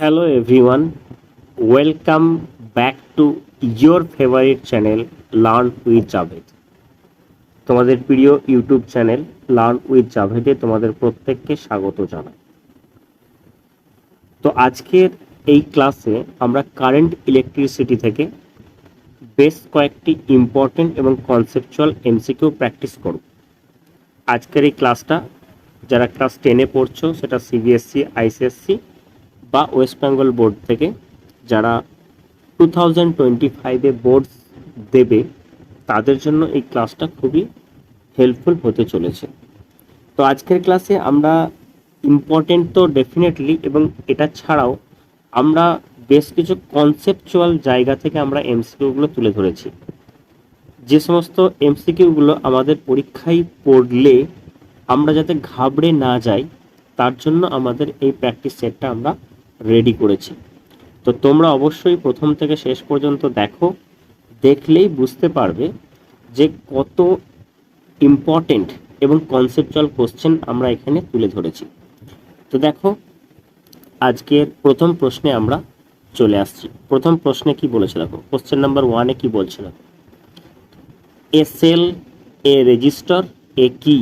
Hello everyone, welcome back to your favorite channel Learn with Javed. তোমাদের প্রিয় YouTube channel learn with জাভেদে তোমাদের প্রত্যেককে স্বাগত জানাই। তো আজকের এই ক্লাসে আমরা কারেন্ট ইলেকট্রিসিটি থেকে বেশ কয়েকটি ইম্পর্টেন্ট এবং কনসেপচুয়াল এমসিকিউ প্র্যাকটিস করব। আজকের এই ক্লাসটা যারা ক্লাস 10-এ পড়ছো, সেটা সিবিএসসি, আইসিএসসি বা ওয়েস্ট বেঙ্গল বোর্ড থেকে যারা 2025-এ বোর্ড দেবে, তাদের জন্য এই ক্লাসটা খুবই হেল্পফুল হতে চলেছে। তো আজকের ক্লাসে আমরা ইম্পর্টেন্ট তো ডেফিনেটলি, এবং এটা ছাড়াও আমরা বেশ কিছু কনসেপচুয়াল জায়গা থেকে আমরা এমসিকিউগুলো তুলে ধরেছি। যে সমস্ত এমসিকিউগুলো আমাদের পরীক্ষায় পড়লে আমরা যাতে ঘাবড়ে না যাই, তার জন্য আমাদের এই প্র্যাকটিস সেটটা আমরা রেডি করেছি। তো তোমরা অবশ্যই প্রথম থেকে শেষ পর্যন্ত দেখো, দেখলেই বুঝতে পারবে যে কত ইম্পর্টেন্ট এবং কনসেপচুয়াল কোশ্চেন আমরা এখানে তুলে ধরেছি। তো দেখো, আজকের প্রথম প্রশ্নে আমরা চলে আসছি। প্রথম প্রশ্নে কি বলেছে দেখো, কোশ্চেন নাম্বার 1-এ কি বলছিল? এ সেল, এ রেজিস্টার, এ কি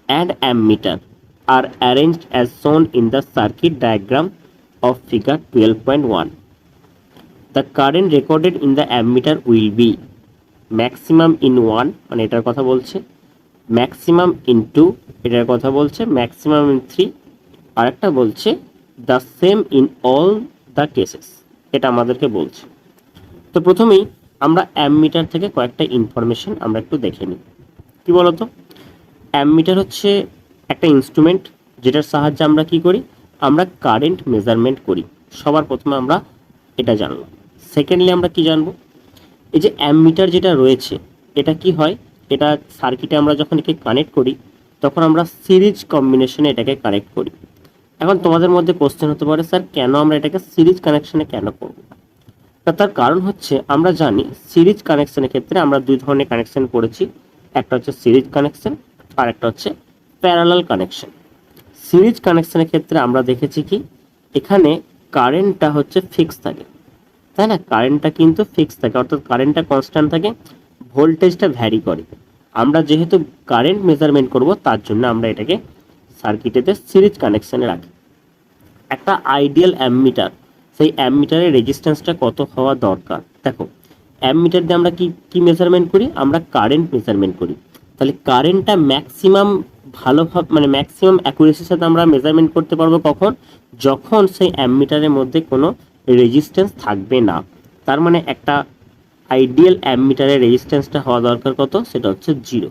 and ammeter are arranged as shown in the circuit diagram of figure 12.1. The current recorded in the ammeter will be maximum in 1, মানে এটার কথা বলছে, maximum in 2 এটার কথা বলছে, maximum in 3 আর একটা বলছে the same in all the cases, এটা আমাদেরকে বলছে। তো প্রথমেই আমরা অ্যামমিটার থেকে কয়েকটা ইনফরমেশন আমরা একটু দেখে নিই। কি বলতো, অ্যামমিটার হচ্ছে একটা ইনস্ট্রুমেন্ট যেটার সাহায্যে আমরা কি করি, আমরা কারেন্ট মেজারমেন্ট করি। সবার প্রথমে আমরা এটা জানলাম। সেকেন্ডলি আমরা কি জানবো, এই যে অ্যামমিটার যেটা রয়েছে, এটা কি হয়, এটা সার্কিটে আমরা যখন একে কানেক্ট করি তখন আমরা সিরিজ কম্বিনেশনে এটাকে কানেক্ট করি। এখন তোমাদের মধ্যে কোশ্চেন হতে পারে, স্যার কেন আমরা এটাকে সিরিজ কানেকশনে কেন করব? তার কারণ হচ্ছে, আমরা জানি সিরিজ কানেকশনের ক্ষেত্রে আমরা দুই ধরনের কানেকশন করেছি। একটা হচ্ছে সিরিজ কানেকশন আর একটা হচ্ছে প্যারালাল কানেকশন। সিরিজ কানেকশনের ক্ষেত্রে আমরা দেখেছি কি, এখানে কারেন্টটা হচ্ছে ফিক্স থাকে, তাই না? কারেন্টটা কিন্তু ফিক্স থাকে, অর্থাৎ কারেন্টটা কনস্ট্যান্ট থাকে, ভোল্টেজটা ভ্যারি করে। আমরা যেহেতু কারেন্ট মেজারমেন্ট করব, তার জন্য আমরা এটাকে সার্কিটেতে সিরিজ কানেকশনে রাখি। একটা আইডিয়াল অ্যামমিটার, সেই অ্যামমিটারের রেজিস্ট্যান্সটা কত হওয়া দরকার? দেখো, অ্যামমিটার দিয়ে আমরা কি মেজারমেন্ট করি, আমরা কারেন্ট মেজারমেন্ট করি। তাহলে কারেন্টটা ম্যাক্সিমাম ভালোভাবে, মানে ম্যাক্সিমাম অ্যাকুরেসির সাথে আমরা মেজারমেন্ট করতে পারবো কখন? যখন সেই অ্যামমিটারের মধ্যে কোনো রেজিস্ট্যান্স থাকবে না। তার মানে একটা আইডিয়াল অ্যামমিটারের রেজিস্ট্যান্সটা হওয়া দরকার কত? সেটা হচ্ছে 0।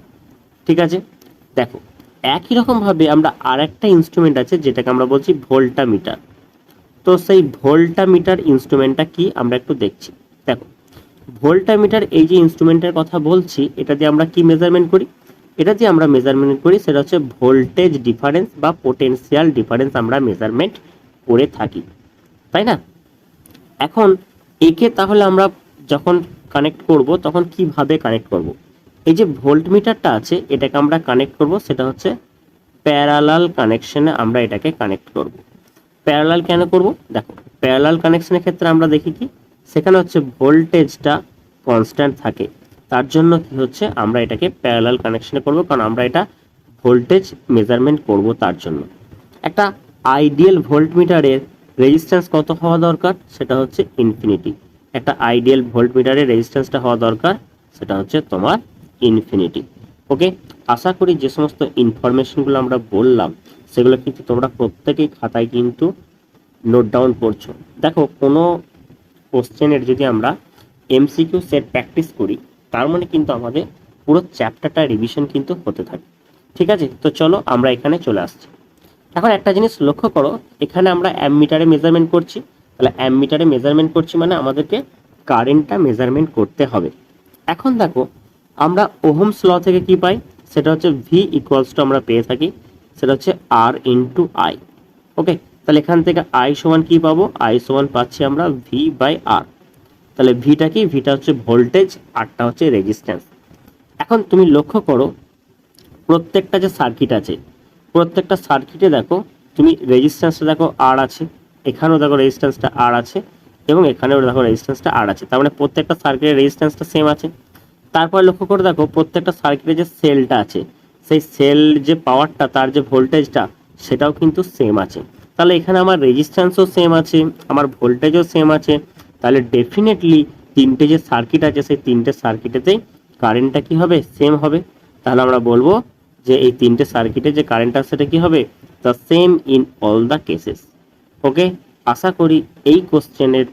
ঠিক আছে, দেখো একই রকমভাবে আমরা আর একটা ইনস্ট্রুমেন্ট আছে যেটাকে আমরা বলছি ভোল্টামিটার। তো সেই ভোল্টামিটার ইনস্ট্রুমেন্টটা কি আমরা একটু দেখছি। দেখো, ভোল্টামিটার এই যে ইনস্ট্রুমেন্টের কথা বলছি, এটা দিয়ে আমরা কি মেজারমেন্ট করি? এটা দিয়ে আমরা মেজারমেন্ট করি সেটা হচ্ছে ভোল্টেজ ডিফারেন্স বা পোটেনশিয়াল ডিফারেন্স আমরা মেজারমেন্ট করে থাকি, তাই না? এখন একে তাহলে আমরা যখন কানেক্ট করব তখন কিভাবে কানেক্ট করব? এই যে ভোল্টমিটারটা আছে, এটাকে আমরা কানেক্ট করব, সেটা হচ্ছে প্যারালাল কানেকশনে আমরা এটাকে কানেক্ট করব। প্যারালাল কেন করব? দেখো, প্যারালাল কানেকশনের ক্ষেত্রে আমরা দেখি কি, সেখানে হচ্ছে ভোল্টেজটা কনস্ট্যান্ট থাকে। তার জন্য কি হচ্ছে, আমরা এটাকে প্যারালাল কানেকশনে করব, কারণ আমরা এটা ভোল্টেজ মেজারমেন্ট করব। তার জন্য একটা আইডিয়াল ভোল্টমিটারের রেজিস্ট্যান্স কত হওয়া দরকার? সেটা হচ্ছে ইনফিনিটি। একটা আইডিয়াল ভোল্টমিটারের রেজিস্ট্যান্সটা হওয়া দরকার, সেটা হচ্ছে তোমার ইনফিনিটি। ওকে, আশা করি যে সমস্ত ইনফরমেশনগুলো আমরা বললাম সেগুলো কিন্তু তোমরা প্রত্যেকেই খাতায় কিন্তু নোট ডাউন করছো। দেখো, কোনো কোশ্চেনের যদি আমরা এমসিকিউ সেট প্র্যাকটিস করি, তার মানে কিন্তু আমাদের পুরো চ্যাপ্টারটা রিভিশন কিন্তু হতে থাকে। ঠিক আছে, তো চলো আমরা এখানে চলে আসছি। এখন একটা জিনিস লক্ষ্য করো, এখানে আমরা অ্যামমিটারে মেজারমেন্ট করছি। তাহলে অ্যামমিটারে মেজারমেন্ট করছি মানে আমাদেরকে কারেন্টটা মেজারমেন্ট করতে হবে। এখন দেখো, আমরা ওহমস ল থেকে কি পাই? সেটা হচ্ছে ভি ইকুয়ালস টু আমরা পেয়ে থাকি, সেটা হচ্ছে আর ইন্টু আই। ওকে, তাহলে এখান থেকে আই সমান কি পাবো? আই সমান পাচ্ছি আমরা ভি বাই আর। তাহলে ভিটা কি? ভিটা হচ্ছে ভোল্টেজ, আরটা হচ্ছে রেজিস্ট্যান্স। এখন তুমি লক্ষ্য করো, প্রত্যেকটা যে সার্কিট আছে, প্রত্যেকটা সার্কিটে দেখো তুমি রেজিস্ট্যান্সটা দেখো আর আছে, এখানেও দেখো রেজিস্ট্যান্সটা আর আছে এবং এখানেও দেখো রেজিস্ট্যান্সটা আর আছে, তার মানে প্রত্যেকটা সার্কিটের রেজিস্ট্যান্সটা সেম আছে। তারপর লক্ষ্য করে দেখো প্রত্যেকটা সার্কিটের যে সেলটা আছে, সেই সেল যে পাওয়ারটা, তার যে ভোল্টেজটা, সেটাও কিন্তু সেম আছে। তাহলে এখানে আমার রেজিস্ট্যান্সও সেম আছে, আমার ভোল্টেজও সেম আছে, তাহলে ডেফিনেটলি তিনটে যে সার্কিট আছে সেই তিনটে সার্কিটেতেই কারেন্টটা কি হবে, সেম হবে। তাহলে আমরা বলবো যে এই তিনটে সার্কিটে যে কারেন্ট আছে সেটা কি হবে, the same in all the cases. Okay, আশা করি এই কোশ্চেনের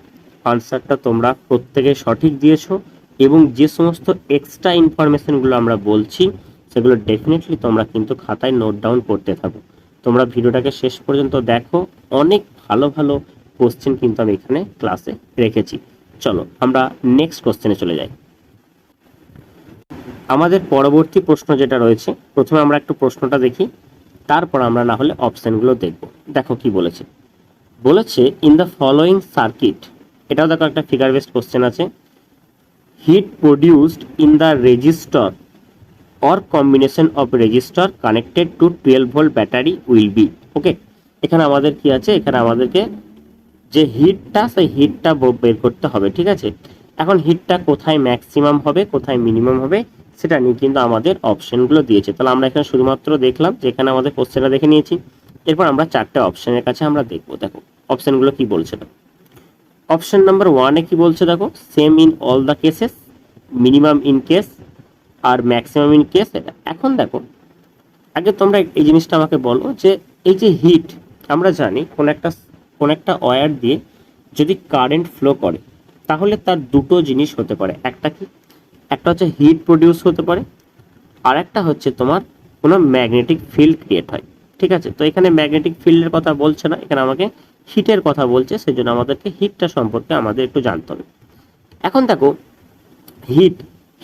আনসারটা তোমরা প্রত্যেকে সঠিক দিয়েছো এবং যে সমস্ত এক্সট্রা ইনফরমেশনগুলো আমরা বলছি সেগুলো ডেফিনেটলি তোমরা কিন্তু খাতায় নোট ডাউন করতে থাকো। তোমরা ভিডিওটাকে শেষ পর্যন্ত দেখো, অনেক ভালো ভালো কোশ্চেন কিন্তু আমি এখানে ক্লাসে রেখেছি। চলো আমরা নেক্সট কোশ্চেনে চলে যাই। আমাদের পরবর্তী প্রশ্ন যেটা রয়েছে, প্রথমে আমরা একটু প্রশ্নটা দেখি, তারপর আমরা না হলে অপশানগুলো দেখব। দেখো কি বলেছে, বলেছে ইন দ্য ফলোয়িং সার্কিট, এটাও দেখো একটা ফিগার বেসড কোশ্চেন আছে, heat produced in the resistor or combination of resistor connected to 12 volt battery will be, ওকে। এখানে আমাদের কি আছে, এখানে আমাদেরকে যে হিটটা, সেই হিটটা বের করতে হবে, ঠিক আছে। এখন হিটটা কোথায় ম্যাক্সিমাম হবে, কোথায় মিনিমাম হবে, সেটা নিয়ে কিন্তু আমাদের অপশনগুলো দিয়েছে। তাহলে আমরা এখানে শুধুমাত্র দেখলাম যে এখানে আমাদের কোশ্চেনটা দেখে নিয়েছি, এরপর আমরা চারটে অপশনের কাছে আমরা দেখবো। দেখো অপশনগুলো কি বলছে, অপশন নাম্বার 1-এ কি বলছে দেখো, same in all the cases, minimum in case আর ম্যাক্সিমাম ইন কেস। এটা এখন দেখো, আগে তোমরা এই জিনিসটা আমাকে বলো যে এই যে হিট, আমরা জানি কোন একটা ওয়্যার দিয়ে যদি কারেন্ট ফ্লো করে তাহলে তার দুটো জিনিস হতে পারে, একটা কি, একটা হচ্ছে হিট প্রডিউস হতে পারে, আর একটা হচ্ছে তোমার কোনো ম্যাগনেটিক ফিল্ড ক্রিয়েট হয়, ঠিক আছে। তো এখানে ম্যাগনেটিক ফিল্ডের কথা বলছে না, এখানে আমাকে হিটের কথা বলছে, সেই জন্য আমাদেরকে হিটটা সম্পর্কে আমাদের একটু জানতে হবে। এখন দেখো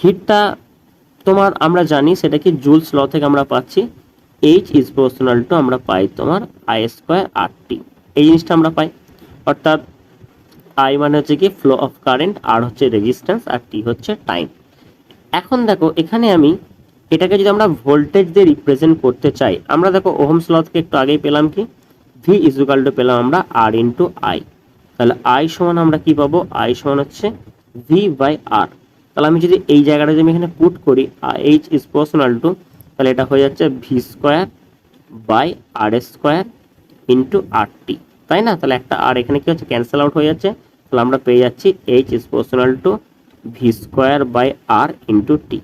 হিটটা তোমার আমরা জানি সেটা কি, জুলস ল থেকে আমরা পাচ্ছি এইচ ইজ প্রপোর্শনাল টু, আমরা পাই তোমার আই স্কোয়ার আর টি, এই জিনিসটা আমরা পাই। অর্থাৎ আই মানে হচ্ছে কি ফ্লো অফ কারেন্ট, আর হচ্ছে রেজিস্ট্যান্স, আর টি হচ্ছে টাইম। এখন দেখো এখানে আমি এটাকে যদি আমরা ভোল্টেজ দিয়ে রিপ্রেজেন্ট করতে চাই, আমরা দেখো ওহমস ল থেকে একটু আগেই পেলাম কি, ভি ইজ ইকুয়াল টু পেলাম আমরা আর ইন্টু আই। তাহলে আই সমান আমরা কি পাবো, আই সমান হচ্ছে ভি বাই আর। তাহলে আমি যদি এই জায়গাটা যদি আমি এখানে পুট করি এইচ ইজ প্রপোর্শনাল টু, তাহলে এটা হয়ে যাচ্ছে V square by R square into R T, তাই না। তাহলে একটা আর এখানে কি হচ্ছে, ক্যান্সেল আউট হয়ে যাচ্ছে, তাহলে আমরা পেয়ে যাচ্ছি H is proportional to V square by R into T.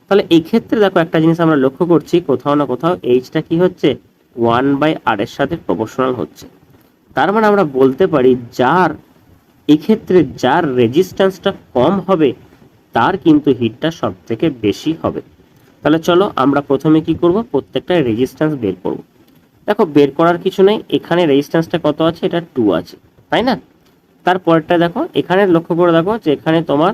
তাহলে এই ক্ষেত্রে দেখো একটা জিনিস আমরা লক্ষ্য করছি, কোথাও না কোথাও এইচটা কি হচ্ছে, 1/r এর সাথে প্রপোর্শনাল হচ্ছে। তার মানে আমরা বলতে পারি যার এক্ষেত্রে যার রেজিস্ট্যান্সটা কম হবে তার কিন্তু হিটটা সব থেকে বেশি হবে। তাহলে চলো আমরা প্রথমে কি করব, প্রত্যেকটা রেজিস্ট্যান্স বের করব। দেখো বের করার কিছু নেই, এখানে রেজিস্ট্যান্সটা কত আছে, এটা 2 আছে, তাই না। তারপরটা দেখো এখানে লক্ষ্য করে দেখো যে এখানে তোমার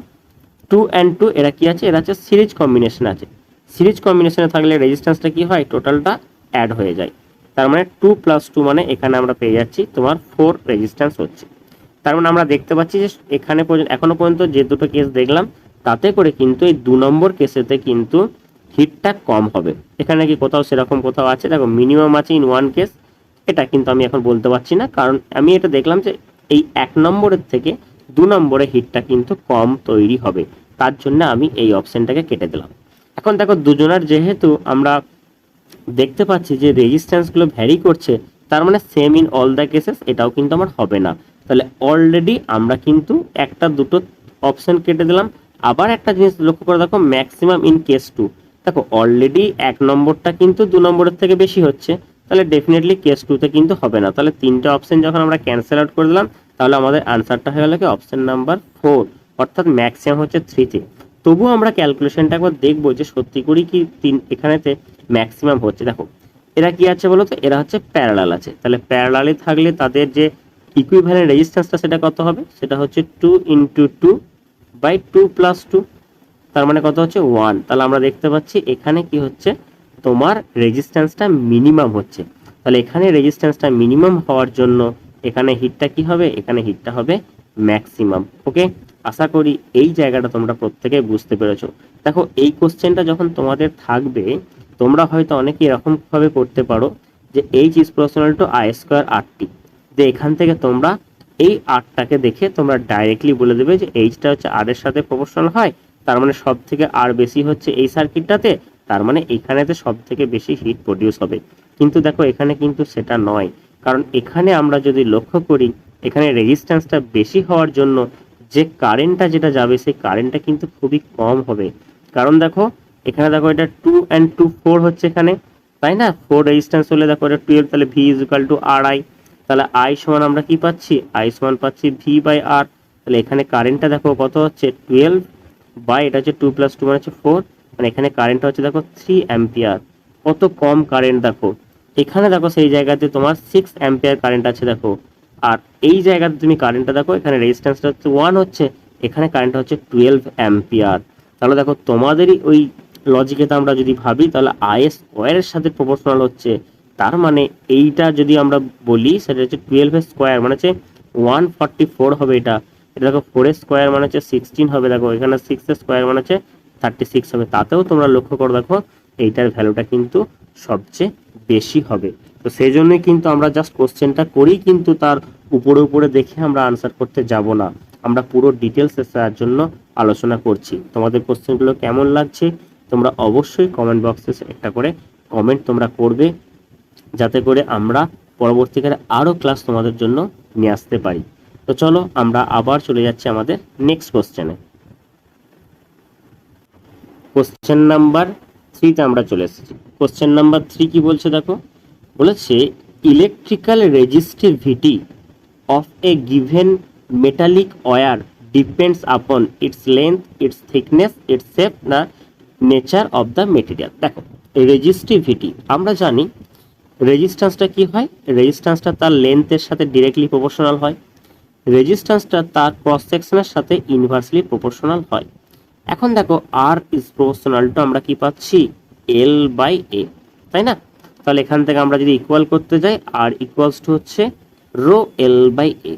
2 and 2 এরা কি আছে, এরা হচ্ছে সিরিজ কম্বিনেশন আছে। সিরিজ কম্বিনেশনে থাকলে রেজিস্ট্যান্সটা কি হয়, টোটালটা অ্যাড হয়ে যায়। তার মানে 2 + 2 মানে এখানে আমরা পেয়ে যাচ্ছি তোমার 4 রেজিস্ট্যান্স হচ্ছে। তার মানে আমরা দেখতে পাচ্ছি যে এখানে এখনো পর্যন্ত যে দুটো কেস দেখলাম তাতে করে কিন্তু এই 2 নম্বর কেসেতে কিন্তু হিটটা কম হবে। এখানে কি কোথাও সেরকম কোথাও আছে, দেখো মিনিমাম আছে ইন 1 কেস, এটা কিন্তু আমি এখন বলতে পারছি না, কারণ আমি এটা দেখলাম যে এই 1 নম্বরের থেকে 2 নম্বরে হিটটা কিন্তু কম তৈরি হবে, তার জন্য আমি এই অপশনটাকে কেটে দিলাম। এখন দেখো দুজনের যেহেতু আমরা দেখতে পাচ্ছি যে রেজিস্ট্যান্সগুলো ভ্যারি করছে, তার মানে same in all the cases, এটাও কিন্তু আমার হবে না। তাহলে অলরেডি আমরা কিন্তু একটা দুটো অপশন কেটে দিলাম। আবার একটা জিনিস লক্ষ্য করে দেখো, ম্যাক্সিমাম ইন কেস 2, দেখো অলরেডি 1 নম্বরটা কিন্তু 2 নম্বরের থেকে বেশি হচ্ছে, তাহলে ডেফিনেটলি কেস 2 তে কিন্তু হবে না। তাহলে তিনটে অপশন যখন আমরা ক্যান্সেল আউট করে দিলাম, তাহলে আমাদের আনসারটা হয়ে গেল কি অপশন নাম্বার 4, অর্থাৎ ম্যাক্সিমাম হচ্ছে 3 তে। তবুও আমরা ক্যালকুলেশনটা একবার দেখবো যে সত্যি করেই কি এখানেতে ম্যাক্সিমাম হচ্ছে। দেখো এরা কি আছে বলো তো, এরা হচ্ছে প্যারালাল আছে, তাহলে প্যারালালে থাকলে তাদের যে ইকুইভ্যালেন্ট রেজিস্ট্যান্সটা সেটা কত হবে, সেটা হচ্ছে 2 × 2 বাই 2 + 2, তার মানে কত হচ্ছে 1। তাহলে আমরা দেখতে পাচ্ছি এখানে কি হচ্ছে, তোমার রেজিস্ট্যান্সটা মিনিমাম হচ্ছে। তাহলে এখানে রেজিস্ট্যান্সটা মিনিমাম হওয়ার জন্য এখানে হিটটা কি হবে, এখানে হিটটা হবে ম্যাক্সিমাম। ওকে, আশা করি এই জায়গাটা তোমরা প্রত্যেকে বুঝতে পেরেছো। দেখো এই কোশ্চেনটা যখন তোমাদের থাকবে, তোমরা হয়তো অনেকে এরকম ভাবে করতে পারো যে H is proportional to I square R T, যে এখান থেকে তোমরা এই আরটাকে দেখে তোমরা ডাইরেক্টলি বলে দেবে যে এইচটা হচ্ছে আর এর সাথে প্রপোর্শনাল হয়, তার মানে সব থেকে আর বেশি হচ্ছে এই সার্কিটটাতে, তার মানে এখানেতে সব থেকে বেশি হিট প্রডিউস হবে। কিন্তু দেখো এখানে কিন্তু সেটা নয়, কারণ এখানে আমরা যদি লক্ষ্য করি এখানে রেজিস্ট্যান্সটা বেশি হওয়ার জন্য যে কারেন্টটা যেটা যাবে সেই কারেন্টটা কিন্তু খুবই কম হবে। কারণ দেখো এখানে দেখো এটা 2 and 2 4 হচ্ছে এখানে, তাই না? 4 রেজিস্ট্যান্স হলে দেখো এটা 12, তাহলে V is equal to R I. তাহলে আই সমান আমরা কি পাচ্ছি? আই সমান পাচ্ছি ভি বাই আর। তাহলে এখানে কারেন্টটা দেখো কত হচ্ছে 12 বাই এটা হচ্ছে 2 + 2 মানে হচ্ছে 4, মানে এখানে কারেন্টটা হচ্ছে দেখো 3 অ্যাম্পিয়ার। কত কম কারেন্ট দেখো। এখানে দেখো সেই জায়গাতে তোমার 6 অ্যাম্পিয়ার কারেন্ট আছে দেখো, আর এই জায়গাতে তুমি কারেন্টটা দেখো এখানে রেজিস্ট্যান্সটা হচ্ছে 1 হচ্ছে, এখানে কারেন্টটা হচ্ছে 12 অ্যাম্পিয়ার। তাহলে দেখো তোমাদেরই ওই লজিকেতে আমরা যদি ভাবি তাহলে আই স্কোয়ারের সাথে প্রপোর্শনাল হচ্ছে, তার মানে এইটা যদি আমরা বলি সেটা হচ্ছে 12 এর স্কোয়ার মানে হচ্ছে 144 হবে। এটা এটা দেখো 4 এর স্কোয়ার মানে হচ্ছে 16 হবে, দেখো এখানে 6 এর স্কোয়ার মানে হচ্ছে 36 হবে। তাতেও তোমরা লক্ষ্য করো দেখো এইটার ভ্যালুটা কিন্তু সবচেয়ে বেশি হবে। তো সেই জন্যই কিন্তু আমরা জাস্ট কোশ্চেনটা করি, কিন্তু তার উপরে উপরে দেখে আমরা আনসার করতে যাব না, আমরা পুরো ডিটেলসে তার জন্য আলোচনা করছি। তোমাদের কোশ্চেনগুলো কেমন লাগছে তোমরা অবশ্যই কমেন্ট বক্সে একটা করে কমেন্ট তোমরা করবে, যাতে করে আমরা পরবর্তীকালে আরও ক্লাস তোমাদের জন্য নিয়ে আসতে পারি। তো চলো আমরা আবার চলে যাচ্ছি আমাদের নেক্সট কোশ্চেনে। কোশ্চেন নাম্বার 3তে আমরা চলে এসেছি। কোশ্চেন নাম্বার 3 কি বলছে দেখো, বলেছে electrical resistivity of a given metallic wire depends upon its length, its thickness, its shape, the nature of the material। দেখো রেজিস্টিভিটি আমরা জানি রেজিস্ট্যান্সটা কি হয়, রেজিস্ট্যান্সটা তার লেন্থের সাথে ডিরেক্টলি প্রপোর্শনাল হয়, রেজিস্ট্যান্সটা তার ক্রস সেকশনের সাথে ইনভার্সলি প্রপোর্শনাল হয়। এখন দেখো আর ইজ প্রপোর্শনাল টু আমরা কি পাচ্ছি এল বাই এ, তাই না? তাহলে এখান থেকে আমরা যদি ইকুয়াল করতে যাই আর ইকুয়ালস টু হচ্ছে রো এল বাই এ।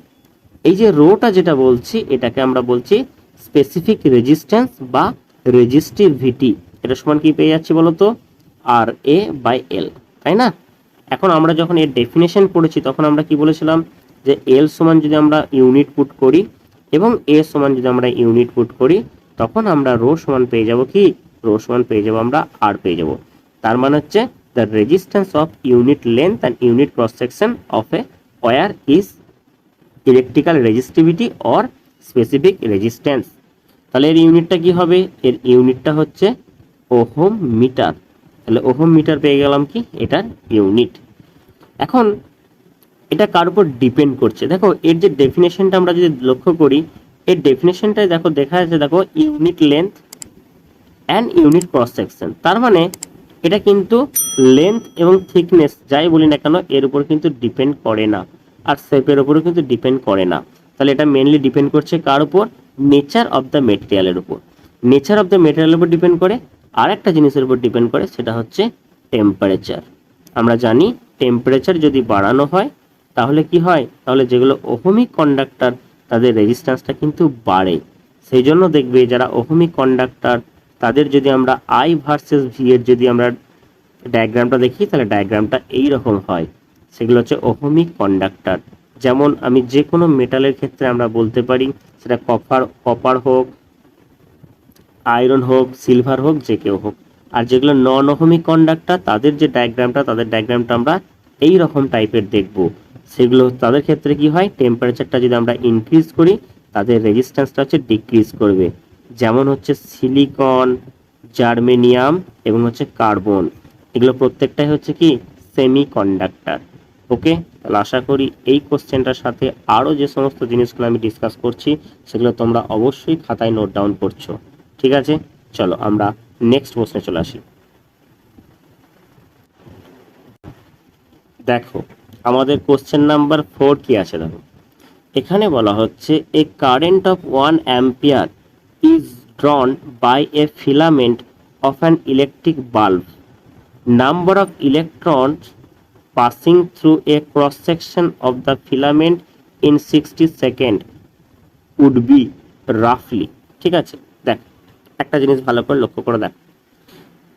এই যে রোটা যেটা বলছি এটাকে আমরা বলছি স্পেসিফিক রেজিস্ট্যান্স বা রেজিস্টিভিটি। এটা সমান কি পেয়ে যাচ্ছি বলতো আর এ বাই এল, তাই না? এখন আমরা যখন এর ডেফিনেশন পড়েছি তখন আমরা কি বলেছিলাম যে এল সমান যদি আমরা ইউনিট পুট করি এবং এ সমান যদি আমরা ইউনিট পুট করি তখন আমরা রো সমান পেয়ে যাব কি, রো সমান পেয়ে যাব আমরা আর পেয়ে যাব। তার মানে হচ্ছে the resistance of unit length and unit cross section of A where is electrical resistivity or specific resistance. তাহলে এর ইউনিটটা কি হবে, এর ইউনিটটা হচ্ছে ওহম মিটার। তাহলে ওহম মিটার পেয়ে গেলাম কি এটার ইউনিট। এখন এটা কার উপর ডিপেন্ড করছে, দেখো এর যে ডেফিনেশনটা আমরা যদি লক্ষ্য করি এর ডেফিনেশনটাই দেখো দেখা যাচ্ছে দেখো unit length and unit cross section. তার মানে এটা কিন্তু লেন্থ এবং থিকনেস যাই বলি না কেন এর উপর কিন্তু ডিপেন্ড করে না, আর শেপের উপরও কিন্তু ডিপেন্ড করে না। তাহলে এটা মেনলি ডিপেন্ড করছে কার উপর, নেচার অফ দ্য মেটেরিয়ালের উপর। নেচার অফ দ্য মেটেরিয়ালের উপর ডিপেন্ড করে, আর একটা জিনিসের উপর ডিপেন্ড করে সেটা হচ্ছে টেম্পারেচার। আমরা জানি টেম্পারেচার যদি বাড়ানো হয় তাহলে কি হয়, তাহলে যেগুলো ওহমিক কন্ডাক্টর তাদের রেজিস্ট্যান্সটা কিন্তু বাড়ে। সেই জন্য দেখবে যারা ওহমিক কন্ডাক্টর তাদের যদি আমরা আই ভার্সেস ভি এর যদি আমরা ডায়াগ্রামটা দেখি তাহলে ডায়াগ্রামটা এই রকম হয়। সেগুলো হচ্ছে ওহমিক কন্ডাক্টর। যেমন আমি যে কোনো মেটালের ক্ষেত্রে আমরা বলতে পারি সেটা কপার হোক, আয়রন হোক, সিলভার হোক, যে কেউ হোক। আর যেগুলো নন ওহমিক কন্ডাক্টর তাদের যে ডায়াগ্রামটা তাদের ডায়াগ্রামটা আমরা এই রকম টাইপের দেখব। সেগুলো তাদের ক্ষেত্রে কি হয়, টেম্পারেচারটা যদি আমরা ইনক্রিজ করি তাদের রেজিস্ট্যান্সটা হচ্ছে ডিক্রিজ করবে। যেমন হচ্ছে সিলিকন, জার্মেনিয়াম এবং হচ্ছে কার্বন, এগুলো প্রত্যেকটাই হচ্ছে কি সেমি কন্ডাক্টর। ওকে, তাহলে আশা করি এই কোশ্চেনটার সাথে আরও যে সমস্ত জিনিসগুলো আমি ডিসকাস করছি সেগুলো তোমরা অবশ্যই খাতায় নোট ডাউন করছো। ঠিক আছে, চলো আমরা নেক্সট প্রশ্নে চলে আসি। দেখো আমাদের কোশ্চেন নাম্বার 4 কি আছে দেখো, এখানে বলা হচ্ছে a current of 1 ampere is drawn by a filament of an electric bulb. Number of electrons passing through a cross section of the filament in 60 seconds would be roughly। ঠিক আছে, দেখ একটা জিনিস ভালো করে লক্ষ্য করে দেখ।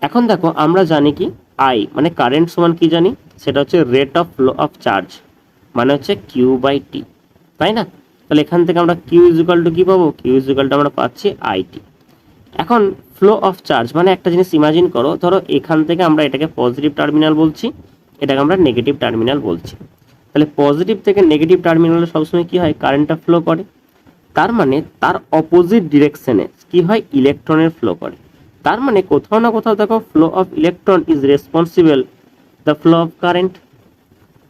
এখন দেখো আমরা জানি কি আই মানে কারেন্ট সমান কি জানি, সেটা হচ্ছে rate of flow of charge. মানে হচ্ছে কিউ বাই টি, তাই না? তাহলে এখান থেকে আমরা কিউ ইজুকাল টু কি পাবো, কিউ ইজুকাল টু আমরা পাচ্ছি আইটি। এখন ফ্লো অফ চার্জ মানে একটা জিনিস ইমাজিন করো, ধরো এখান থেকে আমরা এটাকে পজিটিভ টার্মিনাল বলছি, এটাকে আমরা নেগেটিভ টার্মিনাল বলছি। তাহলে পজিটিভ থেকে নেগেটিভ টার্মিনালে সবসময় কি হয়, কারেন্টটা ফ্লো করে। তার মানে তার অপোজিট ডিরেকশনে কি হয়, ইলেকট্রনের ফ্লো করে। তার মানে কোথাও না কোথাও দেখো flow of electron is responsible the flow of current.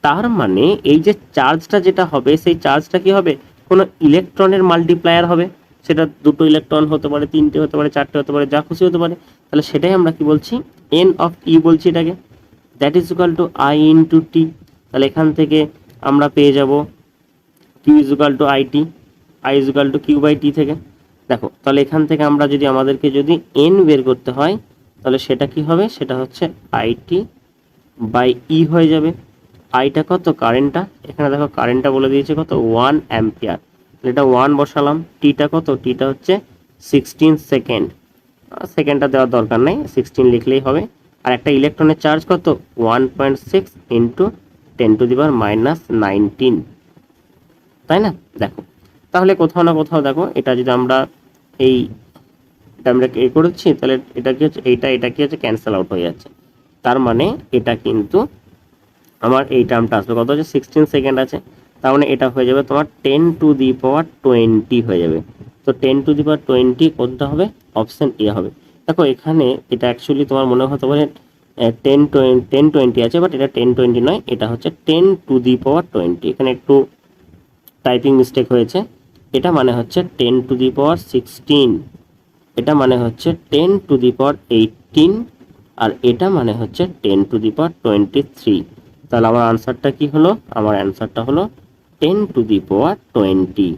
তার মানে এই যে চার্জটা যেটা হবে, সেই চার্জটা কি হবে, কোনো ইলেকট্রনের মাল্টিপ্লায়ার হবে। সেটা দুটো ইলেকট্রন হতে পারে, তিনটে হতে পারে, চারটে হতে পারে, যা খুশি হতে পারে। তাহলে সেটাই আমরা কি বলছি, এন অফ ই বলছি এটাকে, that is equal to I into T. তাহলে এখান থেকে আমরা পেয়ে যাব Q is equal to I T, I is equal to Q by T থেকে। দেখো তাহলে এখান থেকে আমরা যদি আমাদেরকে যদি এন বের করতে হয়, তাহলে সেটা কি হবে, সেটা হচ্ছে আই টি বাই ই হয়ে যাবে। আইটা কত, কারেন্টটা, এখানে দেখো কারেন্টটা বলে দিয়েছে কত, 1 অ্যাম্পিয়ার। এটা 1 বসালাম। টিটা কত, টিটা হচ্ছে 16 সেকেন্ড, সেকেন্ডটা দেওয়ার দরকার নেই, 16 লিখলেই হবে। আর একটা ইলেকট্রনের চার্জ কত, 1.6 ইন্টু 10⁻⁻19, তাই না? দেখো তাহলে কোথাও না কোথাও দেখো এটা যদি আমরা এই এটা আমরা এ করেছি, তাহলে এটা কি হচ্ছে, এটা কি হচ্ছে, ক্যান্সেল আউট হয়ে যাচ্ছে। তার মানে এটা কিন্তু আমার এই টার্মটা আসবে কত, হচ্ছে 16 সেকেন্ড আছে। তার মানে এটা হয়ে যাবে তোমার 10⁻20 হয়ে যাবে। তো 10⁻20 কোনটা হবে, অপশন এ হবে। দেখো এখানে এটা অ্যাকচুয়ালি তোমার মনে হতে পারে 1020 আছে, বাট এটা 1020 নয়, এটা হচ্ছে 10⁻20। এখানে একটু টাইপিং মিস্টেক হয়েছে। এটা মানে হচ্ছে 10⁻16, এটা মানে হচ্ছে 10⁻18, আর এটা মানে হচ্ছে 10⁻23। তাহলে আমার আনসারটা কি হলো, আমার অ্যান্সারটা হলো 10⁻20।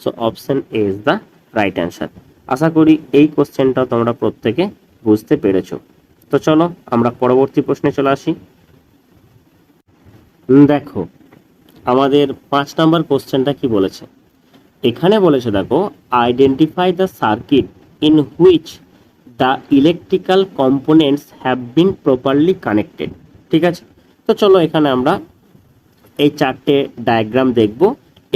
So option A is the right answer. আশা করি এই কোশ্চেনটা তোমরা প্রত্যেকে বুঝতে পেরেছো। তো চলো আমরা পরবর্তী প্রশ্নে চলে আসি। দেখো আমাদের 5 নাম্বার কোশ্চেনটা কি বলেছে, এখানে বলেছে দেখো, identify the circuit in which the electrical components have been properly connected. ঠিক আছে, তো চলো এখানে আমরা এই 4টে ডায়াগ্রাম দেখব।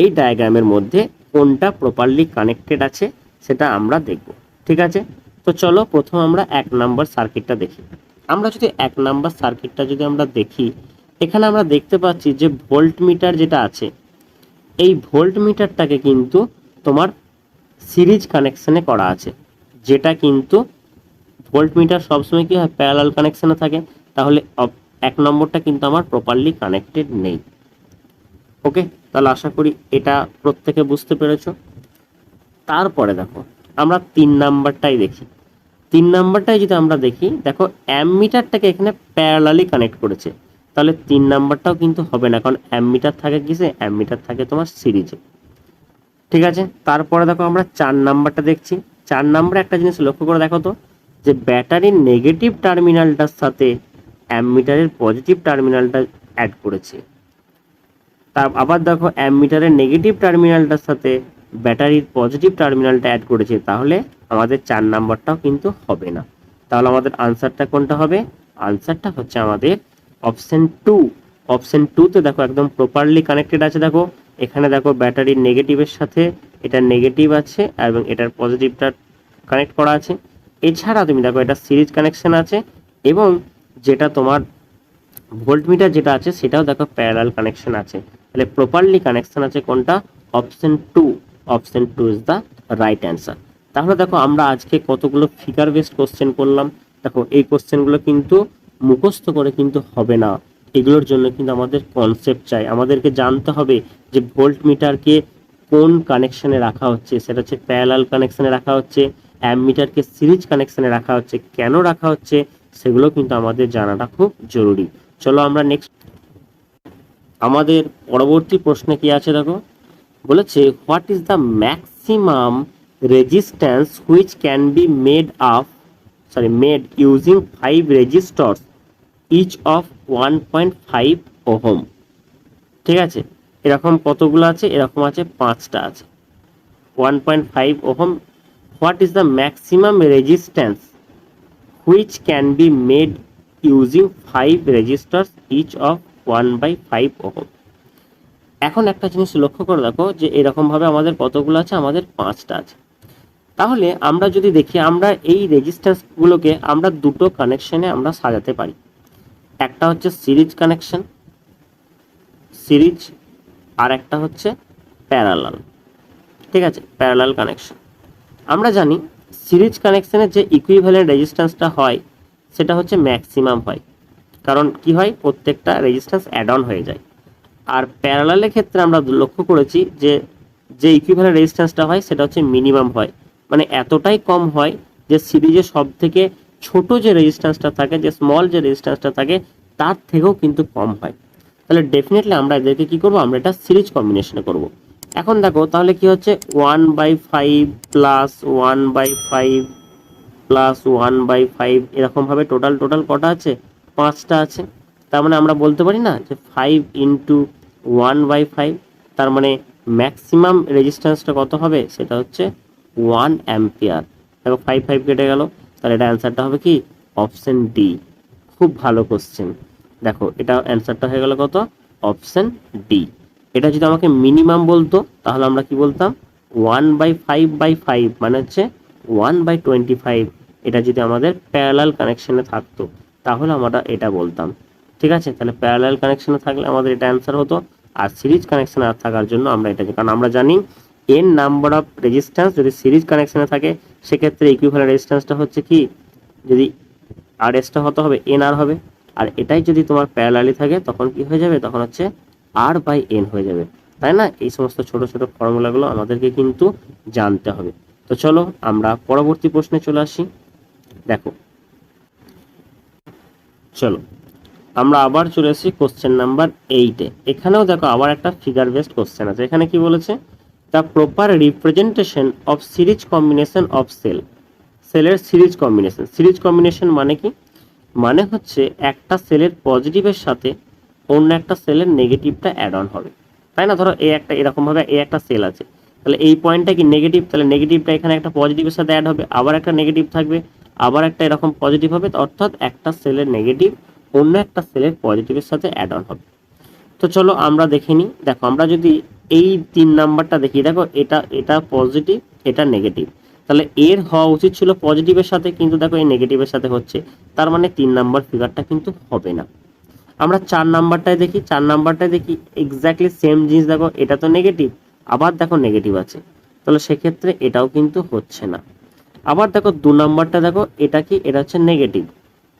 এই ডায়াগ্রামের মধ্যে কোনটা প্রপারলি কানেক্টেড আছে সেটা আমরা দেখব। ঠিক আছে, তো চলো প্রথম আমরা 1 নাম্বার সার্কিটটা দেখি। আমরা যদি 1 নাম্বার সার্কিটটা যদি আমরা দেখি, এখানে আমরা দেখতে পাচ্ছি যে ভোল্ট মিটার যেটা আছে, এই ভোল্ট মিটারটাকে কিন্তু তোমার সিরিজ কানেকশনে করা আছে, যেটা কিন্তু ভোল্ট মিটার সবসময় কি হয়, প্যারালাল কানেকশনে থাকে। তাহলে 1 নম্বরটা কিন্তু আমার প্রপারলি কানেক্টেড নেই। ওকে, তাহলে আশা করি এটা প্রত্যেকে বুঝতে পেরেছো। তারপরে দেখো আমরা 3 নাম্বারটাই দেখি। 3 নাম্বারটাই যদি আমরা দেখি, দেখো অ্যামমিটারটাকে এখানে প্যারালালি কানেক্ট করেছে। তাহলে 3 নাম্বারটাও কিন্তু হবে না, কারণ অ্যামমিটার থাকে কিসে, অ্যামমিটার থাকে তোমার সিরিজে। ঠিক আছে, তারপরে দেখো আমরা 4 নাম্বারটা দেখছি। 4 নাম্বারে একটা জিনিস লক্ষ্য করে দেখো তো, যে ব্যাটারির নেগেটিভ টার্মিনালটার সাথে অ্যামমিটারের পজিটিভ টার্মিনালটা অ্যাড করেছে। তার আবার দেখো অ্যামমিটারের নেগেটিভ টার্মিনালটার সাথে ব্যাটারির পজিটিভ টার্মিনালটা অ্যাড করেছে। তাহলে আমাদের 4 নাম্বারটাও কিন্তু হবে না। তাহলে আমাদের আনসারটা কোনটা হবে, আনসারটা হচ্ছে আমাদের অপশন 2। অপশন 2তে দেখো একদম প্রপারলি কানেক্টেড আছে। দেখো এখানে দেখো ব্যাটারির নেগেটিভের সাথে এটা নেগেটিভ আছে এবং এটার পজিটিভটা কানেক্ট করা আছে। এছাড়া তুমি দেখো এটা সিরিজ কানেকশন আছে, এবং যেটা তোমার ভোল্টমিটার যেটা আছে সেটাও দেখো প্যারালাল কানেকশন আছে। তাহলে প্রপারলি কানেকশন আছে কোনটা, option 2। Option 2 is the right answer. তাহলে দেখো আমরা আজকে কতগুলো ফিগার বেসড কোশ্চেন করলাম। দেখো এই কোশ্চেনগুলো কিন্তু মুখস্থ করে কিন্তু হবে না, এগুলোর জন্য কিন্তু আমাদের কনসেপ্ট চাই। আমাদেরকে জানতে হবে যে ভোল্টমিটারকে কোন কানেকশনে রাখা হচ্ছে, সেটা হচ্ছে প্যারালাল কানেকশনে রাখা হচ্ছে, অ্যামমিটারকে সিরিজ কানেকশনে রাখা হচ্ছে, কেন রাখা হচ্ছে সেগুলো কিন্তু আমাদের জানাটা খুব জরুরি। চলো আমরা নেক্সট, আমাদের পরবর্তী প্রশ্নে কি আছে দেখো, বলেছে what is the maximum resistance which can be made using 5 resistors each of 1.5 ohm. ঠিক আছে, এরকম কতগুলো আছে, এরকম আছে 5টা আছে 1.5 ohm. What is the maximum resistance which can be made using 5 resistors each of 1/5 ohm। এখন একটা জিনিস লক্ষ্য করে দেখো যে এরকম ভাবে আমাদের কতগুলো আছে, আমাদের 5টা আছে। তাহলে আমরা যদি দেখি, আমরা এই রেজিস্ট্যান্স গুলোকে আমরা দুটো কানেকশনে আমরা সাজাতে পারি। একটা হচ্ছে সিরিজ কানেকশন, সিরিজ, আর একটা হচ্ছে প্যারালাল। ঠিক আছে, প্যারালাল কানেকশন। আমরা জানি সিরিজ কানেকশনের যে ইকুইভ্যালেন্ট রেজিস্ট্যান্সটা হয় সেটা হচ্ছে ম্যাক্সিমাম হয়, কারণ কি হয়, প্রত্যেকটা রেজিস্ট্যান্স অ্যাড অন হয়ে যায়। আর প্যারালালের ক্ষেত্রে আমরা লক্ষ্য করেছি যে যে ইকুইভ্যালেন্ট রেজিস্ট্যান্সটা হয় সেটা হচ্ছে মিনিমাম হয়, মানে এতটাই কম হয় যে সিরিজে সব থেকে ছোট যে রেজিস্ট্যান্সটা থাকে, যে স্মল যে রেজিস্ট্যান্সটা থাকে তার থেকেও কিন্তু কম হয়। তাহলে ডেফিনেটলি আমরা এদেরকে কি করব, আমরা এটা সিরিজ কম্বিনেশনে করব। এখন দেখো তাহলে কি হচ্ছে, 1/5 প্লাস 1/5 প্লাস 1/5 এরকমভাবে টোটাল কটা আছে, 5টা আছে। তার মানে আমরা বলতে পারি না যে 5 ইন্টু 1/5, তার মানে ম্যাক্সিমাম রেজিস্ট্যান্সটা কত হবে, সেটা হচ্ছে 1 অ্যাম্পিয়ার। দেখো 5 কেটে গেল, তাহলে এটা অ্যান্সারটা হবে কি, অপশন ডি। খুব ভালো কোশ্চেন। দেখো এটা অ্যান্সারটা হয়ে গেল কত, অপশন ডি। এটা যদি আমাকে মিনিমাম বলতো তাহলে আমরা কি বলতাম, 1/5/5 মানে হচ্ছে 1/25। এটা যদি আমাদের প্যারালাল কানেকশনে থাকতো তাহলে আমরা এটা বলতাম। ঠিক আছে, তাহলে প্যারালাল কানেকশনে থাকলে আমাদের এটা অ্যান্সার হতো। আর সিরিজ কানেকশনে থাকার জন্য আমরা এটাকে, কারণ আমরা জানি এন নাম্বার অফ রেজিস্ট্যান্স যদি সিরিজ কানেকশনে থাকে সেক্ষেত্রে ইকুইভ্যালেন্ট রেজিস্ট্যান্সটা হচ্ছে কি, যদি আর এসটা হতে হবে এন আর হবে। আর এটাই যদি তোমার প্যারালালি থাকে তখন কি হয়ে যাবে, তখন হচ্ছে আর বাই এন হয়ে যাবে। তাই না, এই সমস্ত ছোট ছোট ফর্মুলাগুলো আমাদেরকে কিন্তু জানতে হবে। তো চলো আমরা পরবর্তী প্রশ্নে চলে আসি। দেখো, চলো আমরা আবার চলে আসি কোশ্চেন নাম্বার 8-এ। এখানেও দেখো আবার একটা ফিগার বেসড কোশ্চেন আছে। এখানে কি বলেছে, the proper representation of series combination of সেলের সিরিজ কম্বিনেশন। সিরিজ কম্বিনেশন মানে কি, মানে হচ্ছে একটা সেলের পজিটিভের সাথে অন্য একটা সেলের নেগেটিভটা অ্যাড অন হবে। তাই না, ধরো এই একটা এরকমভাবে এই একটা সেল আছে, তাহলে এই পয়েন্টটা কি নেগেটিভ, তাহলে নেগেটিভটা এখানে একটা পজিটিভের সাথে অ্যাড হবে, আবার একটা নেগেটিভ থাকবে, আবার একটা এরকম পজিটিভ হবে, অর্থাৎ একটা সেলের নেগেটিভ অন্য একটা সেলের পজিটিভের সাথে অ্যাড অন হবে। তো চলো আমরা দেখে নিই। দেখো আমরা যদি এই 3 নাম্বারটা দেখি, দেখো এটা এটা পজিটিভ, এটা নেগেটিভ, তাহলে এর হওয়া উচিত ছিল পজিটিভের সাথে, কিন্তু দেখো এই নেগেটিভের সাথে হচ্ছে, তার মানে 3 নাম্বার ফিগারটা কিন্তু হবে না। আমরা 4 নাম্বারটায় দেখি, 4 নাম্বারটায় দেখি এক্স্যাক্টলি সেম জিনিস, দেখো এটা তো নেগেটিভ, আবার দেখো নেগেটিভ আছে, তাহলে সেক্ষেত্রে এটাও কিন্তু হচ্ছে না। আবার দেখো 2 নাম্বারটা, দেখো এটা কি, এটা হচ্ছে নেগেটিভ,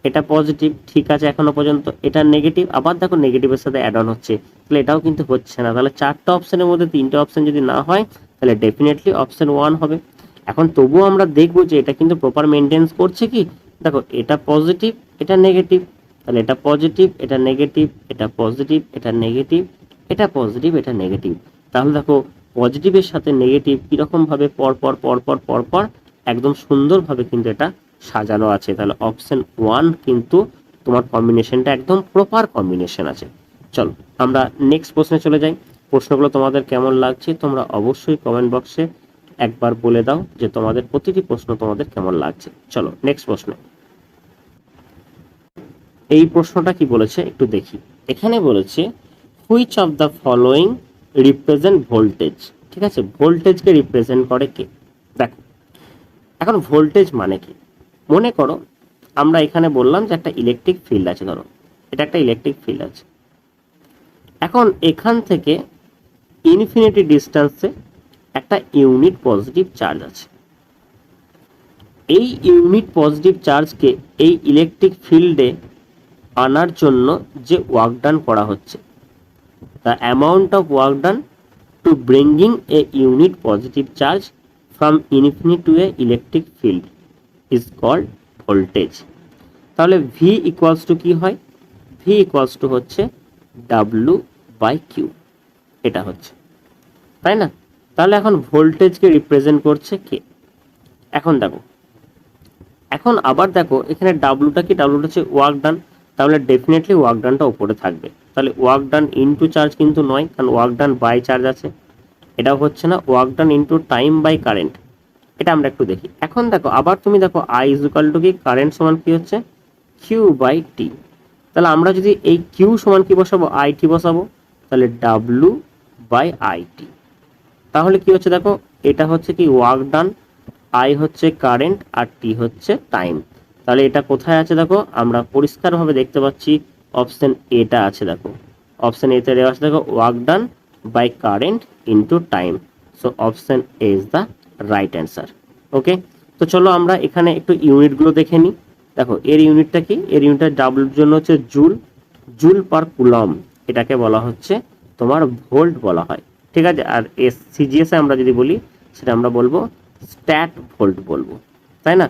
এটা পজিটিভ, ঠিক আছে এখনো পর্যন্ত, এটা নেগেটিভ, আবার দেখো নেগেটিভের সাথে অ্যাড অন হচ্ছে, তাহলে এটাও কিন্তু হচ্ছে না। তাহলে 4টা অপশনের মধ্যে 3টে অপশন যদি না হয় তাহলে ডেফিনেটলি অপশন 1 হবে। এখন তবুও আমরা দেখবো যে এটা কিন্তু প্রপার মেনটেন্স করছে কি, দেখো এটা পজিটিভ, এটা নেগেটিভ, তাহলে এটা পজিটিভ, এটা নেগেটিভ, এটা পজিটিভ, এটা নেগেটিভ, এটা পজিটিভ, এটা নেগেটিভ। তাহলে দেখো পজিটিভের সাথে নেগেটিভ কিরকম ভাবে পরপর পরপর পরপর একদম সুন্দরভাবে কিন্তু এটা সাজানো আছে। তাহলে অপশন 1 কিন্তু তোমার কম্বিনেশনটা একদম প্রপার কম্বিনেশন আছে। চলো আমরা নেক্সট প্রশ্নে চলে যাই। প্রশ্নগুলো তোমাদের কেমন লাগছে তোমরা অবশ্যই কমেন্ট বক্সে একবার বলে দাও যে তোমাদের প্রতিটি প্রশ্ন তোমাদের কেমন লাগছে। চলো নেক্সট প্রশ্ন। এই প্রশ্নটা কি বলেছে একটু দেখি। এখানে বলেছে which of the following represent voltage. ঠিক আছে, ভোল্টেজকে রিপ্রেজেন্ট করে কে। দেখো এখন ভোল্টেজ মানে কি, মনে করো আমরা এখানে বললাম যে একটা ইলেকট্রিক ফিল্ড আছে, ধরো এটা একটা ইলেকট্রিক ফিল্ড আছে। এখন এখান থেকে ইনফিনিটি ডিস্টেন্সে একটা ইউনিট পজিটিভ চার্জ আছে। এই ইউনিট পজিটিভ চার্জকে এই ইলেকট্রিক ফিল্ডে আনার জন্য যে ওয়ার্ক ডান করা হচ্ছে, the amount of work done to bringing a unit positive charge from infinity to a electric field is called voltage. তাহলে ভি ইকুয়ালস টু কি হয়, ভি ইকুয়ালস টু হচ্ছে ডাব্লু বাই কিউ, এটা হচ্ছে, তাই না। তাহলে এখন ভোল্টেজকে রিপ্রেজেন্ট করছে কে। এখন দেখো, এখন আবার দেখো এখানে ডাব্লুটা কি, ডাব্লুটা হচ্ছে ওয়ার্ক ডান, তাহলে ডেফিনেটলি ওয়ার্ক ডানটা উপরে থাকবে। তাহলে ওয়ার্ক ডান ইনটু চার্জ কিন্তু নয়, কারণ ওয়ার্ক ডান বাই চার্জ আছে, এটাও হচ্ছে না। Work done into time by current, এটা আমরা একটু দেখি। এখন দেখো আবার তুমি দেখো আই ইজ ইকুয়াল টু কি, কারেন্ট সমান কি হচ্ছে কিউ বাই টি। তাহলে আমরা যদি এই কিউ সমান কি বসাবো, আই টি বসাবো, তাহলে ডাব্লু বাই আইটি। তাহলে কি হচ্ছে দেখো, এটা হচ্ছে কি ওয়ার্ক ডান, আই হচ্ছে কারেন্ট আর টি হচ্ছে টাইম। তাহলে এটা কোথায় আছে দেখো, আমরা পরিষ্কারভাবে দেখতে পাচ্ছি অপশন এটা আছে দেখো, অপশন এতে দেওয়া আছে দেখো work done by current into time. So option A is the right answer. Okay, তো চলো আমরা এখানে একটু ইউনিটগুলো দেখে নিই। দেখো এর ইউনিটটা কি, এর ইউনিটটা ডাব্লিউর জন্য হচ্ছে জুল, জুল পার কুলম, এটাকে বলা হচ্ছে তোমার ভোল্ট বলা হয়, ঠিক আছে। আর এস সিজিএস আমরা যদি বলি সেটা আমরা বলবো স্ট্যাট ভোল্ট বলবো, তাই না।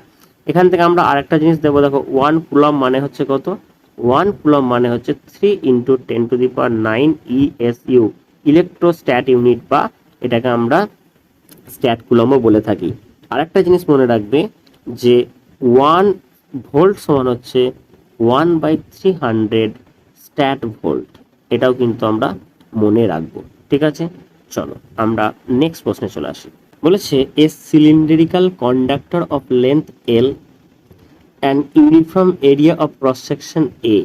এখান থেকে আমরা আরেকটা জিনিস দেবো, দেখো 1 কুলম মানে হচ্ছে কত, 1 কুলম মানে হচ্ছে 3 ইন্টু 10⁹ ESU, ইলেকট্রোস্ট্যাট ইউনিট, বা এটাকে আমরা স্ট্যাট কুলমও বলে থাকি। আরেকটা জিনিস মনে রাখবে যে 1 ভোল্ট সমান হচ্ছে 1/300 স্ট্যাট ভোল্ট, এটাও কিন্তু আমরা মনে রাখবো, ঠিক আছে। চলো আমরা নেক্সট প্রশ্নে চলে আসি। বলেছে a cylindrical conductor of length L and uniform area of cross section A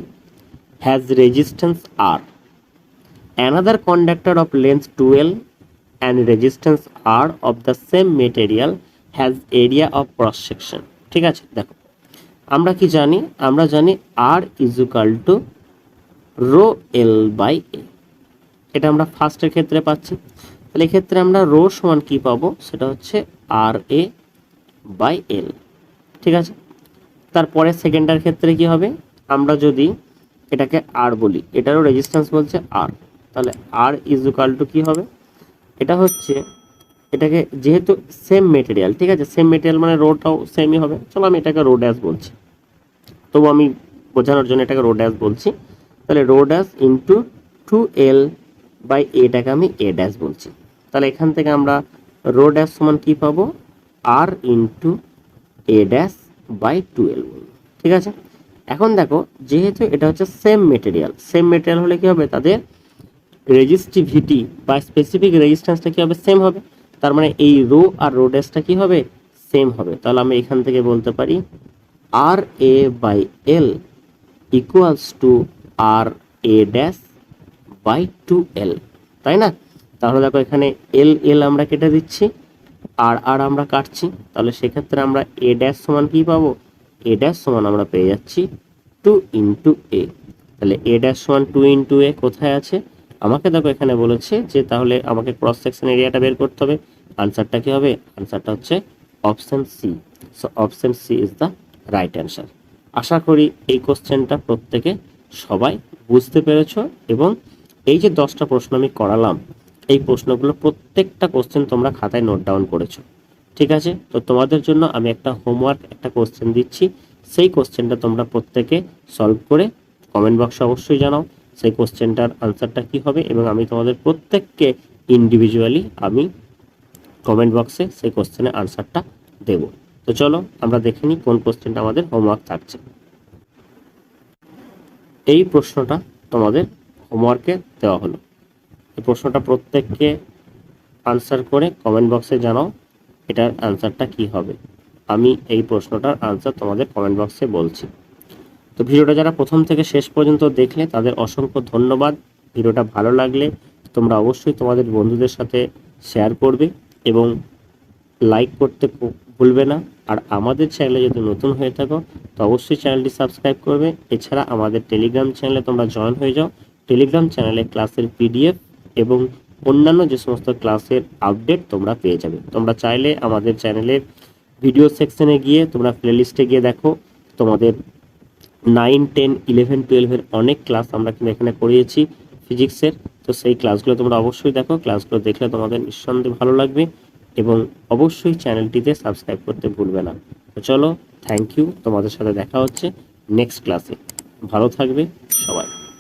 has resistance R, another conductor of length 12 and resistance R of the same material has area of cross section, ঠিক আছে। দেখো আমরা কি জানি, আমরা জানি R is equal to rho L by A, এটা আমরা ফার্স্টের ক্ষেত্রে পাচ্ছি। তাহলে এক্ষেত্রে আমরা রো সমান কি পাবো, সেটা হচ্ছে RA by L, ঠিক আছে। তারপরে সেকেন্ডের ক্ষেত্রে কি হবে, আমরা যদি এটাকে R বলি, এটারও রেজিস্ট্যান্স বলছে R, তাহলে R is equal to কি হবে, এটা হচ্ছে, এটাকে যেহেতু সেম মেটেরিয়াল, ঠিক আছে, সেম মেটেরিয়াল মানে রোটাও সেমই হবে, চলো আমি এটাকে রো ড্যাশ বলছি, তবু আমি বোঝানোর জন্য এটাকে রো ড্যাশ বলছি। তাহলে rho dash into 2L by এটাকে আমি এ ড্যাশ বলছি। তাহলে এখান থেকে আমরা রো ড্যাশ সমান কী পাবো, R into A dash by 2L বলবো, ঠিক আছে। এখন দেখো যেহেতু এটা হচ্ছে সেম মেটেরিয়াল, সেম মেটেরিয়াল হলে কি হবে, তাদের রেজিস্টিভিটি বা স্পেসিফিক রেজিস্ট্যান্সটা কি হবে, সেম হবে। তার মানে এই রো আর রো ড্যাশটা কি হবে, সেম হবে। তাহলে আমি এখান থেকে বলতে পারি R A by L equals to R A dash by 2L, তাই না। তাহলে দেখো এখানে এল এল আমরা কেটে দিচ্ছি, আর আর আমরা কাটছি, তাহলে সেক্ষেত্রে আমরা এ ড্যাশ সমান কি পাবো, এ ড্যাশ সমান আমরা পেয়ে যাচ্ছি 2 ইন্টু এ। তাহলে এ ড্যাশ সমান 2 ইন্টু এ কোথায় আছে, আমাকে দেখো এখানে বলেছে যে তাহলে আমাকে ক্রস সেকশন এরিয়াটা বের করতে হবে। আনসারটা কি হবে, আনসারটা হচ্ছে option C. So option C is the right answer. আশা করি এই কোশ্চেনটা প্রত্যেকে সবাই বুঝতে পেরেছ, এবং এই যে 10টা প্রশ্ন আমি করালাম, এই প্রশ্নগুলো প্রত্যেকটা কোশ্চেন তোমরা খাতায় নোট ডাউন করেছো, ঠিক আছে। তো তোমাদের জন্য আমি একটা হোমওয়ার্ক, একটা কোশ্চেন দিচ্ছি, সেই কোশ্চেনটা তোমরা প্রত্যেকে সলভ করে কমেন্ট বক্সে অবশ্যই জানাও সেই কোশ্চেনটার আনসারটা কি হবে, এবং আমি তোমাদের প্রত্যেককে ইন্ডিভিজুয়ালি আমি কমেন্ট বক্সে সেই কোশ্চেনের আনসারটা দেব। তো চলো আমরা দেখে নিই কোন কোশ্চেনটা আমাদের হোমওয়ার্ক থাকছে। এই প্রশ্নটা তোমাদের হোমওয়ার্কে দেওয়া হলো, এই প্রশ্নটা প্রত্যেককে আনসার করে কমেন্ট বক্সে জানাও এটার আনসারটা কি হবে। আমি এই প্রশ্নটার আনসার তোমাদের কমেন্ট বক্সে বলছি। তো ভিডিওটা যারা প্রথম থেকে শেষ পর্যন্ত দেখলে তাদের অসংখ্য ধন্যবাদ। ভিডিওটা ভালো লাগলে তোমরা অবশ্যই তোমাদের বন্ধুদের সাথে শেয়ার করবে এবং লাইক করতে ভুলবে না। আর আমাদের চ্যানেলে যদি নতুন হয়ে থাকো তো অবশ্যই চ্যানেলটি সাবস্ক্রাইব করবে। এছাড়া আমাদের টেলিগ্রাম চ্যানেলে তোমরা জয়েন হয়ে যাও। টেলিগ্রাম চ্যানেলে ক্লাসের PDF এবং অন্যান্য যে সমস্ত ক্লাসের আপডেট তোমরা পেয়ে যাবে। তোমরা চাইলে আমাদের চ্যানেলের ভিডিও সেকশনে গিয়ে তোমরা প্লেলিস্টে গিয়ে দেখো, তোমাদের 9, 10, 11, 12-এর অনেক ক্লাস আমরা কিন্তু এখানে করিয়েছি ফিজিক্সের। তো সেই ক্লাসগুলো তোমরা অবশ্যই দেখো, ক্লাসগুলো দেখলে তোমাদের নিঃসন্দেহে ভালো লাগবে, এবং অবশ্যই চ্যানেলটিতে সাবস্ক্রাইব করতে ভুলবে না। তো চলো, থ্যাংক ইউ, তোমাদের সাথে দেখা হচ্ছে নেক্সট ক্লাসে। ভালো থাকবে সবাই।